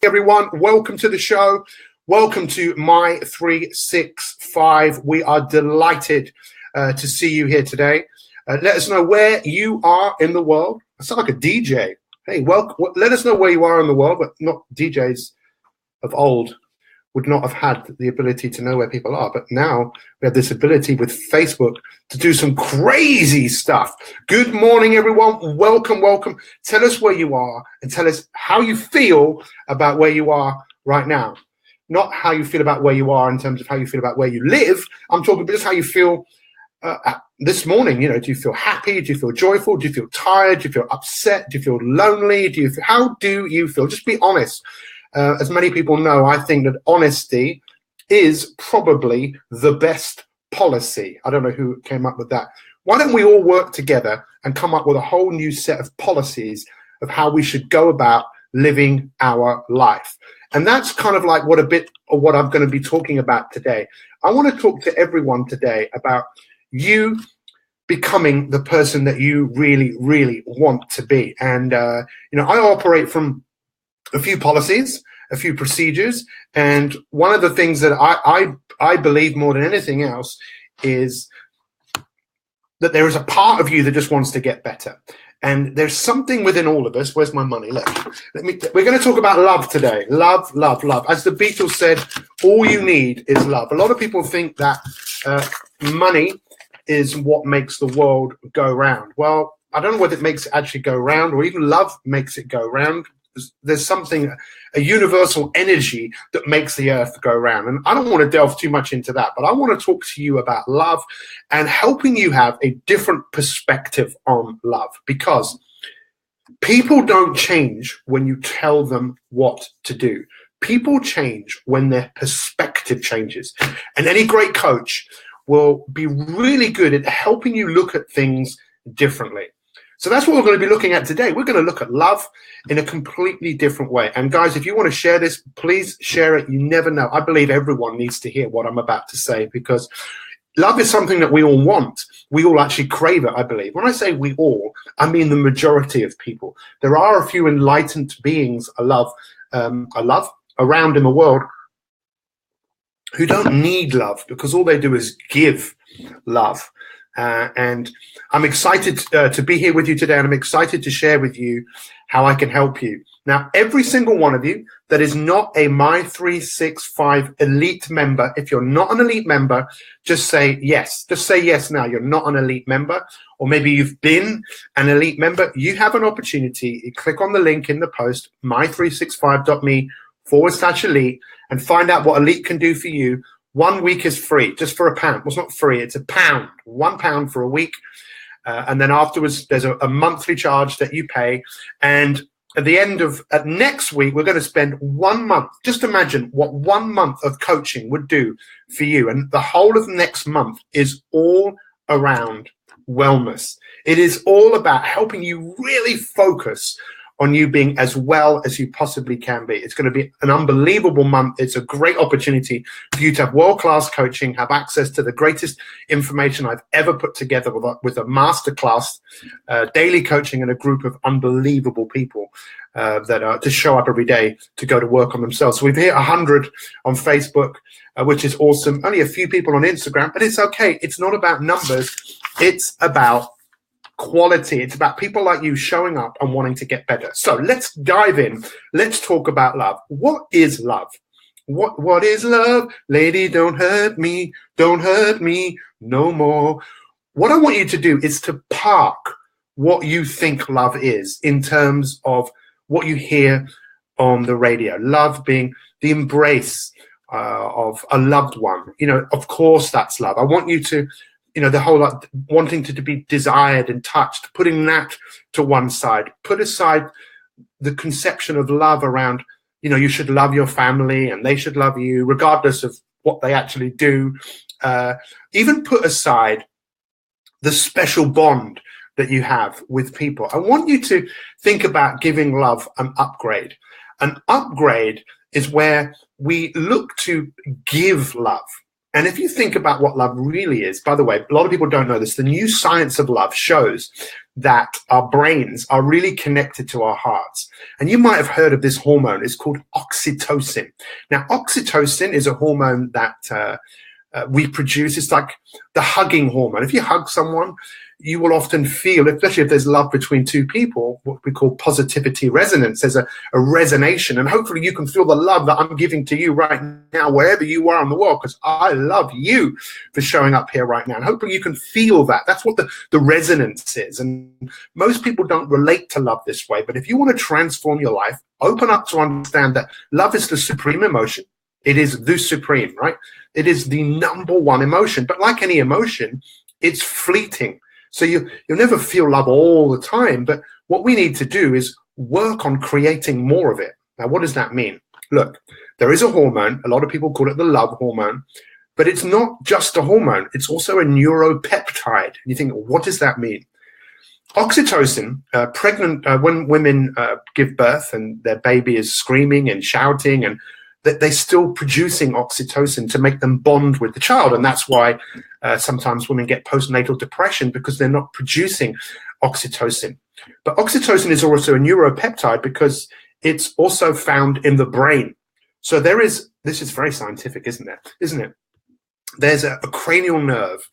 everyone. Welcome to the show. Welcome to My 365. We are delighted to see you here today. Let us know where you are in the world. I sound like a DJ. Hey, let us know where you are in the world, but not DJs of old would not have had the ability to know where people are. But now we have this ability with Facebook to do some crazy stuff. Good morning, everyone. Welcome, welcome. Tell us where you are and tell us how you feel about where you are right now. Not how you feel about where you are in terms of how you feel about where you live. I'm talking about just how you feel this morning. You know, do you feel happy? Do you feel joyful? Do you feel tired? Do you feel upset? Do you feel lonely? How do you feel? Just be honest. As many people know, I think that honesty is probably the best policy. I don't know who came up with that. Why don't we all work together and come up with a whole new set of policies of how we should go about living our life? And that's kind of like what I'm going to be talking about today. I want to talk to everyone today about you becoming the person that you really, really want to be. And, I operate from a few policies, a few procedures. And one of the things that I believe more than anything else is that there is a part of you that just wants to get better. And there's something within all of us. Where's my money? We're going to talk about love today. Love, love, love. As the Beatles said, all you need is love. A lot of people think that money is what makes the world go round. Well, I don't know whether it makes it actually go round or even love makes it go round. There's something, a universal energy that makes the earth go round. And I don't want to delve too much into that, but I want to talk to you about love and helping you have a different perspective on love, because people don't change when you tell them what to do. People change when their perspective changes. And any great coach will be really good at helping you look at things differently. So that's what we're going to be looking at today. We're going to look at love in a completely different way. And guys, if you want to share this, please share it. You never know. I believe everyone needs to hear what I'm about to say, because love is something that we all want. We all actually crave it, I believe. When I say we all, I mean the majority of people. There are a few enlightened beings around in the world who don't need love, because all they do is give love. And I'm excited to be here with you today, and I'm excited to share with you how I can help you. Now, every single one of you that is not a My 365 elite member, if you're not an elite member, just say yes. Just say yes now. You're not an elite member, or maybe you've been an elite member. You have an opportunity. You click on the link in the post, my365.me/elite, and find out what elite can do for you. 1 week is free, just for £1. Well, it's not free, it's £1. £1 for a week. And then afterwards, there's a monthly charge that you pay. And at the end of next week, we're going to spend 1 month. Just imagine what 1 month of coaching would do for you. And the whole of next month is all around wellness. It is all about helping you really focus on you being as well as you possibly can be. It's going to be an unbelievable month. It's a great opportunity for you to have world-class coaching, have access to the greatest information I've ever put together with a masterclass, daily coaching, and a group of unbelievable people that are to show up every day to go to work on themselves. So we've hit 100 on Facebook, which is awesome. Only a few people on Instagram, but it's okay. It's not about numbers. It's about quality. It's about people like you showing up and wanting to get better. So let's dive in. Let's talk about love. What is love? What is love? Lady, don't hurt me no more. What I want you to do is to park what you think love is in terms of what you hear on the radio. Love being the embrace of a loved one. You know, of course that's love. I want you to, the whole wanting to be desired and touched, putting that to one side. Put aside the conception of love around, you should love your family and they should love you regardless of what they actually do. Even put aside the special bond that you have with people. I want you to think about giving love an upgrade. An upgrade is where we look to give love. And if you think about what love really is, by the way, a lot of people don't know this. The new science of love shows that our brains are really connected to our hearts. And you might have heard of this hormone. It's called oxytocin. Now, oxytocin is a hormone that we produce. It's like the hugging hormone. If you hug someone, you will often feel, especially if there's love between two people, what we call positivity resonance. There's a resonation, and hopefully you can feel the love that I'm giving to you right now, wherever you are in the world, because I love you for showing up here right now. And hopefully you can feel that. That's what the resonance is. And most people don't relate to love this way. But if you want to transform your life, open up to understand that love is the supreme emotion. It is the supreme, right? It is the number one emotion. But like any emotion, it's fleeting. So you'll never feel love all the time, but what we need to do is work on creating more of it. Now, what does that mean? Look, there is a hormone. A lot of people call it the love hormone, but it's not just a hormone. It's also a neuropeptide. And you think, what does that mean? Oxytocin, when women give birth and their baby is screaming and shouting, and that they're still producing oxytocin to make them bond with the child. And that's why sometimes women get postnatal depression, because they're not producing oxytocin. But oxytocin is also a neuropeptide because it's also found in the brain. So this is very scientific, isn't it? There's a cranial nerve.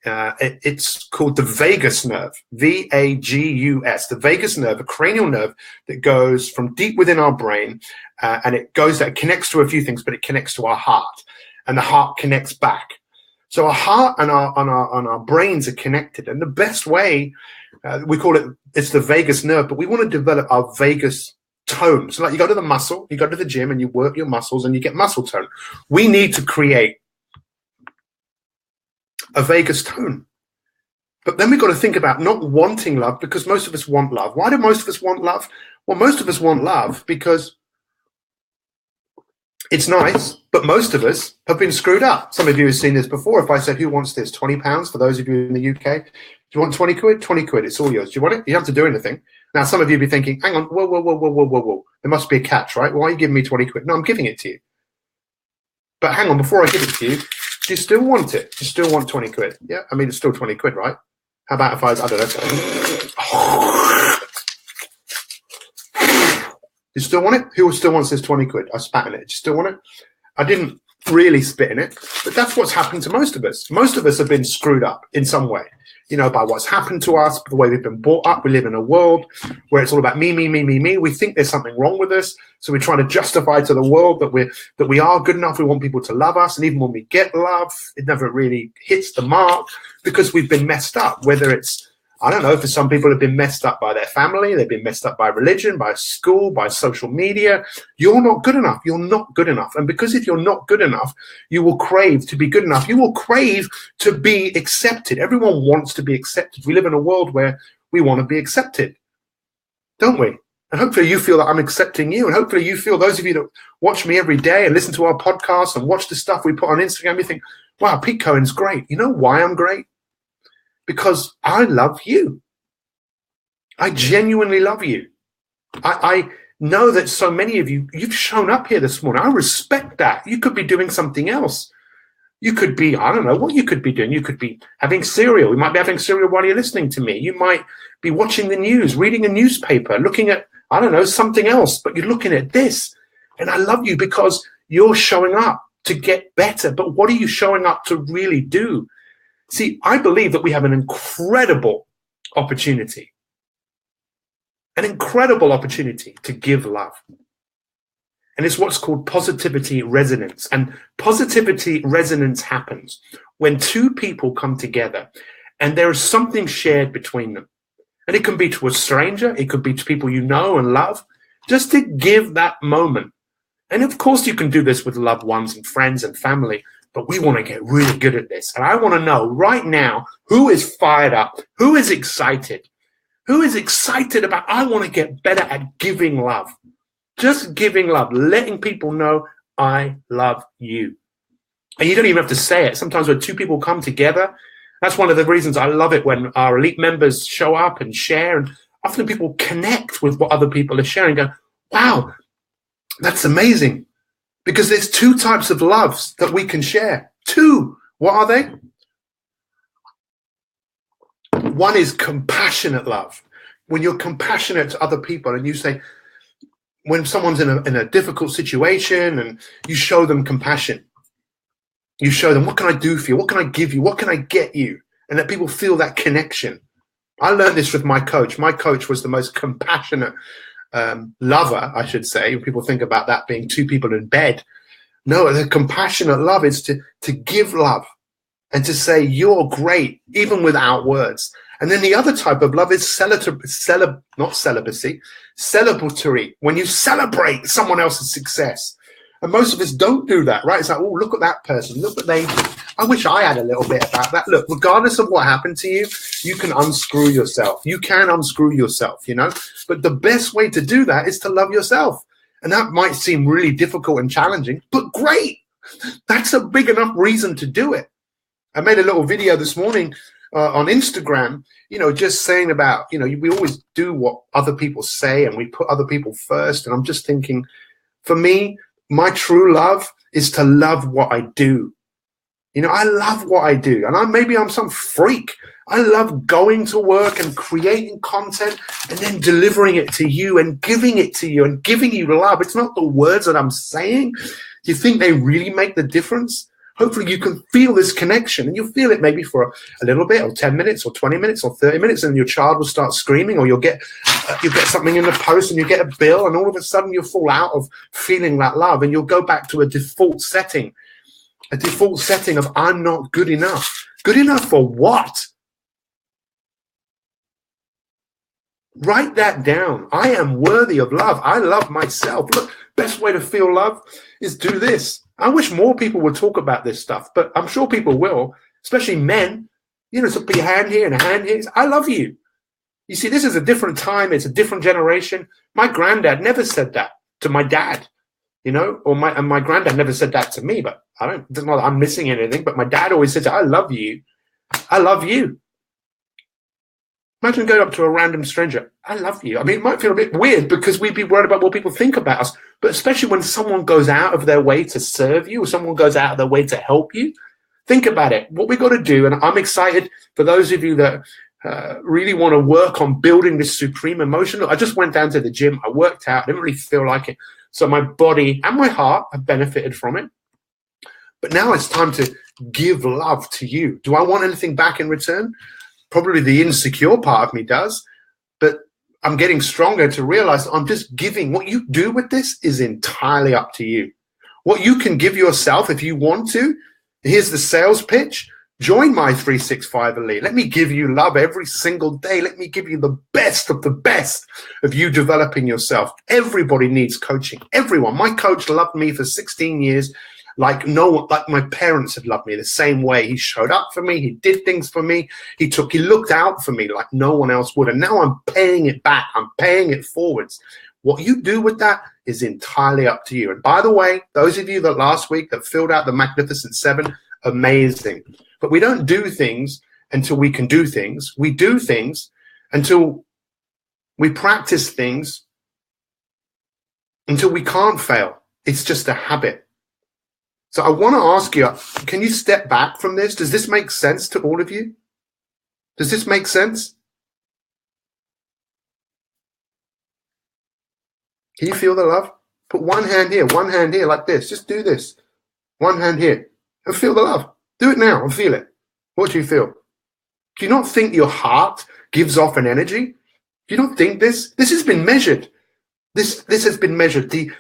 It's called the vagus nerve, VAGUS, the vagus nerve, a cranial nerve that goes from deep within our brain, and it connects to a few things, but it connects to our heart, and the heart connects back. So our heart and our brains are connected, and the best way, we call it's the vagus nerve, but we want to develop our vagus tone. So like you go to the muscle, you go to the gym and you work your muscles and you get muscle tone. We need to create a vagus tone. But then we've got to think about not wanting love, because most of us want love. Why do most of us want love? Well, most of us want love because it's nice, but most of us have been screwed up. Some of you have seen this before. If I said, who wants this? £20 for those of you in the UK. Do you want 20 quid? 20 quid. It's all yours. Do you want it? You don't have to do anything. Now, some of you will be thinking, hang on, whoa. There must be a catch, right? Why are you giving me 20 quid? No, I'm giving it to you. But hang on, before I give it to you, do you still want it? Do you still want 20 quid? Yeah, I mean, it's still 20 quid, right? How about if I don't know. You still want it? Who still wants this 20 quid? I spat in it. Do you still want it? I didn't really spit in it, but that's what's happened to most of us. Most of us have been screwed up in some way, by what's happened to us, the way we've been brought up. We live in a world where it's all about me. We think there's something wrong with us. So we're trying to justify to the world that we are good enough. We want people to love us. And even when we get love, it never really hits the mark because we've been messed up, whether it's, I don't know, for some people have been messed up by their family, they've been messed up by religion, by school, by social media. You're not good enough. You're not good enough. And because if you're not good enough, you will crave to be good enough. You will crave to be accepted. Everyone wants to be accepted. We live in a world where we want to be accepted, don't we? And hopefully you feel that I'm accepting you. And hopefully you feel, those of you that watch me every day and listen to our podcast and watch the stuff we put on Instagram, you think, wow, Pete Cohen's great. You know why I'm great? Because I love you. I genuinely love you. I know that so many of you, you've shown up here this morning. I respect that. You could be doing something else. You could be, I don't know what you could be doing. You could be having cereal. You might be having cereal while you're listening to me. You might be watching the news, reading a newspaper, looking at, I don't know, something else, but you're looking at this. And I love you because you're showing up to get better. But what are you showing up to really do? See, I believe that we have an incredible opportunity to give love. And it's what's called positivity resonance. And positivity resonance happens when two people come together and there is something shared between them. And it can be to a stranger, it could be to people you know and love, just to give that moment. And of course you can do this with loved ones and friends and family. But we want to get really good at this. And I want to know right now who is fired up, who is excited about, I want to get better at giving love. Just giving love, letting people know I love you. And you don't even have to say it. Sometimes when two people come together, that's one of the reasons I love it when our elite members show up and share. And often people connect with what other people are sharing and go, wow, that's amazing. Because there's two types of loves that we can share. Two, what are they? One is compassionate love. When you're compassionate to other people and you say, when someone's in a difficult situation and you show them compassion, you show them, what can I do for you? What can I give you? What can I get you? And let people feel that connection. I learned this with my coach. My coach was the most compassionate lover, I should say. People think about that being two people in bed. No, the compassionate love is to give love and to say, you're great, even without words. And then the other type of love is celebratory, when you celebrate someone else's success. And most of us don't do that, right? It's like, oh, look at that person. Look what they do. I wish I had a little bit about that. Look, regardless of what happened to you, you can unscrew yourself. You can unscrew yourself, you know? But the best way to do that is to love yourself. And that might seem really difficult and challenging, but great. That's a big enough reason to do it. I made a little video this morning on Instagram, you know, just saying about, you know, we always do what other people say and we put other people first. And I'm just thinking, for me, my true love is to love what I do. You know, I love what I do. And maybe I'm some freak. I love going to work and creating content and then delivering it to you and giving it to you and giving you love. It's not the words that I'm saying. Do you think they really make the difference? Hopefully you can feel this connection, and you'll feel it maybe for a little bit, or 10 minutes or 20 minutes or 30 minutes, and your child will start screaming, or you'll get something in the post and you get a bill, and all of a sudden you'll fall out of feeling that love, and you'll go back to a default setting of I'm not good enough. Good enough for what? Write that down. I am worthy of love. I love myself. Look, best way to feel love is do this. I wish more people would talk about this stuff, but I'm sure people will, especially men. You know, so put your hand here and a hand here. I love you. You see, this is a different time. It's a different generation. My granddad never said that to my dad, you know, and my granddad never said that to me, but it's not that I'm missing anything, but my dad always said, I love you. I love you. Imagine going up to a random stranger. I love you. I mean, it might feel a bit weird because we'd be worried about what people think about us, but especially when someone goes out of their way to serve you or someone goes out of their way to help you, think about it. What we got to do, and I'm excited for those of you that really want to work on building this supreme emotion. Look, I just went down to the gym. I worked out. I didn't really feel like it. So my body and my heart have benefited from it. But now it's time to give love to you. Do I want anything back in return? Probably the insecure part of me does, but I'm getting stronger to realize I'm just giving. What you do with this is entirely up to you. What you can give yourself if you want to, here's the sales pitch. Join my 365 Elite. Let me give you love every single day. Let me give you the best of you developing yourself. Everybody needs coaching. Everyone. My coach loved me for 16 years. Like my parents had loved me the same way. He showed up for me. He did things for me. He looked out for me like no one else would. And now I'm paying it back. I'm paying it forwards. What you do with that is entirely up to you. And by the way, those of you that last week that filled out the Magnificent Seven, amazing. But we don't do things until we can do things. We do things until we practice things until we can't fail. It's just a habit. So I want to ask you, can you step back from this? Does this make sense to all of you? Does this make sense? Can you feel the love? Put one hand here like this. Just do this. One hand here and feel the love. Do it now and feel it. What do you feel? Do you not think your heart gives off an energy? Do you not think this? This has been measured. This has been measured. The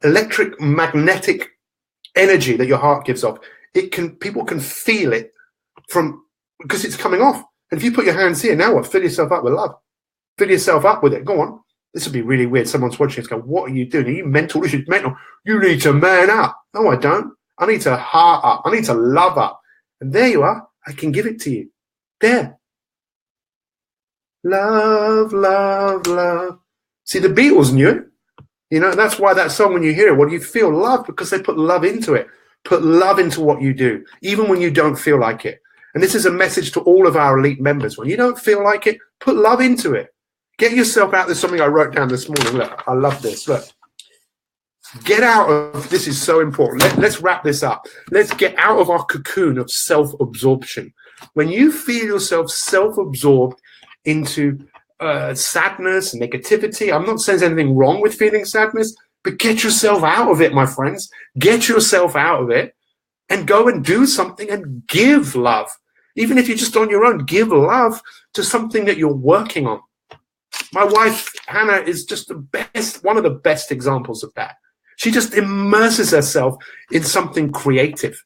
electric magnetic energy that your heart gives off, people can feel it because it's coming off. And if you put your hands here, now what? Fill yourself up with love. Fill yourself up with it. Go on. This would be really weird. Someone's watching us go, what are you doing? Are you mental? This is mental. You need to man up. No, I don't. I need to heart up. I need to love up. And there you are. I can give it to you. There. Love, love, love. See, the Beatles knew it. You know, that's why that song, when you hear it, well, you feel love because they put love into it. Put love into what you do, even when you don't feel like it. And this is a message to all of our elite members. When you don't feel like it, put love into it. Get yourself out. There's something I wrote down this morning. Look, I love this. Look. Get out of, this is so important. Let's wrap this up. Let's get out of our cocoon of self-absorption. When you feel yourself self-absorbed into sadness, negativity, I'm not saying there's anything wrong with feeling sadness, but get yourself out of it, my friends. Get yourself out of it and go and do something and give love. Even if you're just on your own, give love to something that you're working on. My wife, Hannah, is just the best, one of the best examples of that. She just immerses herself in something creative.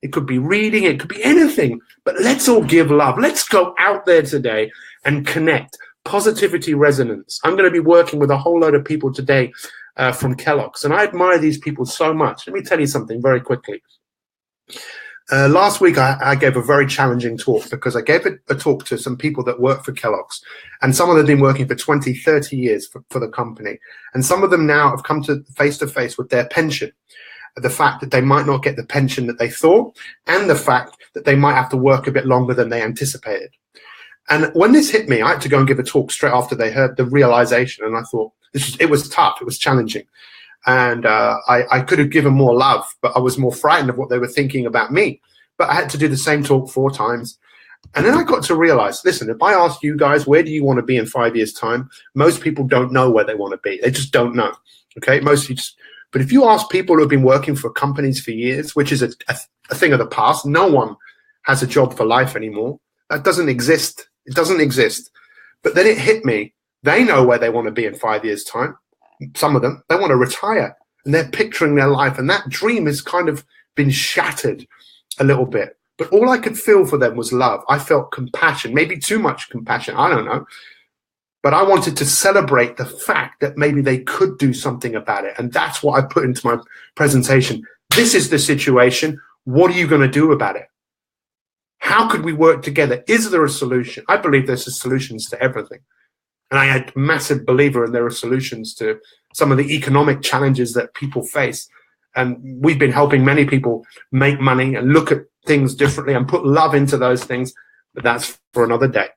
It could be reading, it could be anything, but let's all give love. Let's go out there today and connect. Positivity resonance. I'm going to be working with a whole load of people today from Kellogg's, and I admire these people so much. Let me tell you something very quickly. Last week, I gave a very challenging talk because I gave a talk to some people that work for Kellogg's, and some of them have been working for 20, 30 years for the company. And some of them now have come to face with their pension, the fact that they might not get the pension that they thought, and the fact that they might have to work a bit longer than they anticipated. And when this hit me, I had to go and give a talk straight after they heard the realization. And I thought, it was tough, it was challenging. And I could have given more love, but I was more frightened of what they were thinking about me. But I had to do the same talk 4 times. And then I got to realize, listen, if I ask you guys, where do you want to be in 5 years' time? Most people don't know where they want to be. They just don't know. Okay, mostly just. But if you ask people who have been working for companies for years, which is a thing of the past, no one has a job for life anymore. That doesn't exist. It doesn't exist. But then it hit me. They know where they want to be in 5 years' time. Some of them, they want to retire, and they're picturing their life, and that dream has kind of been shattered a little bit. But all I could feel for them was love. I felt compassion, maybe too much compassion, I don't know. But I wanted to celebrate the fact that maybe they could do something about it, and that's what I put into my presentation. This is the situation. What are you going to do about it? How could we work together? Is there a solution? I believe there's solutions to everything. And I am a massive believer in there are solutions to some of the economic challenges that people face. And we've been helping many people make money and look at things differently and put love into those things. But that's for another day.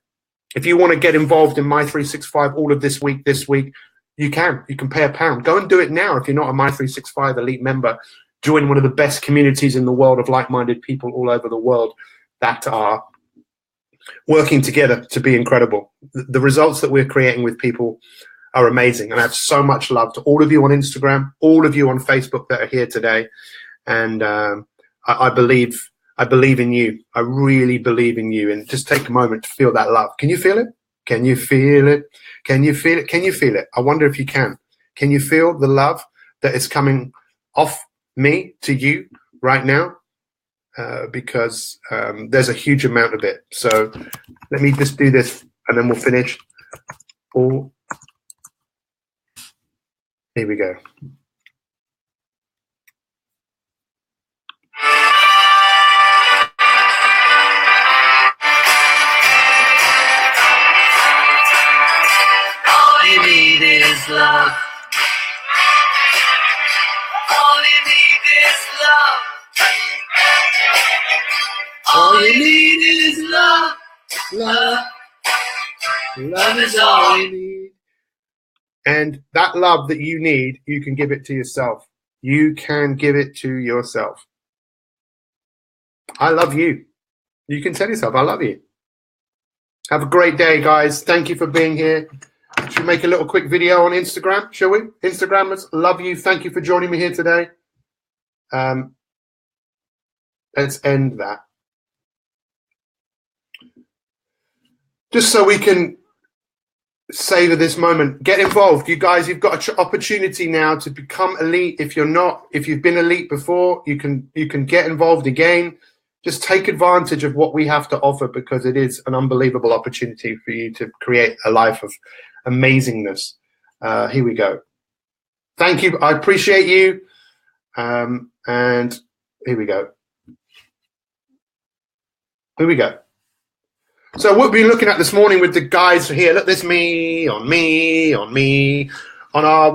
If you want to get involved in My 365 all of this week, you can pay £1. Go and do it now. If you're not a My 365 elite member, join one of the best communities in the world of like-minded people all over the world that are working together to be incredible. The results that we're creating with people are amazing. And I have so much love to all of you on Instagram, all of you on Facebook that are here today. And I believe in you. I really believe in you. And just take a moment to feel that love. Can you feel it? Can you feel it? Can you feel it? Can you feel it? I wonder if you can. Can you feel the love that is coming off me to you right now? Because there's a huge amount of it. So let me just do this and then we'll finish. Oh, here we go. All you need is love. All you need is love. All you need is love. Love. Love is all you need. And that love that you need, you can give it to yourself. You can give it to yourself. I love you. You can tell yourself, I love you. Have a great day, guys. Thank you for being here. Should we make a little quick video on Instagram, shall we? Instagrammers, love you. Thank you for joining me here today. Let's end that. Just so we can savor this moment. Get involved. You guys, you've got an opportunity now to become elite. If you're not, if you've been elite before, you can get involved again. Just take advantage of what we have to offer, because it is an unbelievable opportunity for you to create a life of amazingness. Here we go. Thank you. I appreciate you. And here we go. Here we go. So what we've been looking at this morning with the guys here, look, there's me, with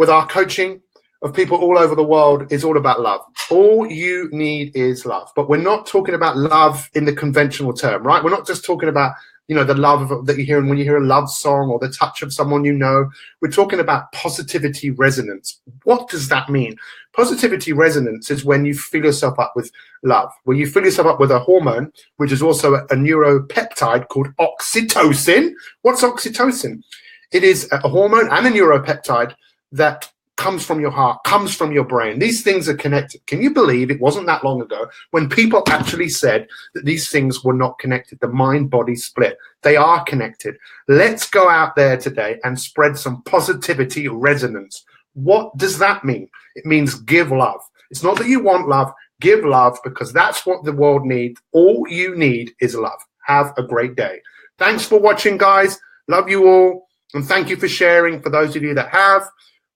our coaching of people all over the world is all about love. All you need is love. But we're not talking about love in the conventional term, right? We're not just talking about you know, the love that you hear when you hear a love song or the touch of someone you know. We're talking about positivity resonance. What does that mean? Positivity resonance is when you fill yourself up with love, when you fill yourself up with a hormone, which is also a neuropeptide called oxytocin. What's oxytocin? It is a hormone and a neuropeptide that comes from your heart, comes from your brain. These things are connected. Can you believe it wasn't that long ago when people actually said that these things were not connected? The mind-body split. They are connected. Let's go out there today and spread some positivity resonance. What does that mean? It means give love. It's not that you want love. Give love, because that's what the world needs. All you need is love. Have a great day. Thanks for watching, guys. Love you all. And thank you for sharing. For those of you that have,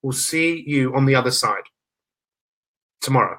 we'll see you on the other side tomorrow.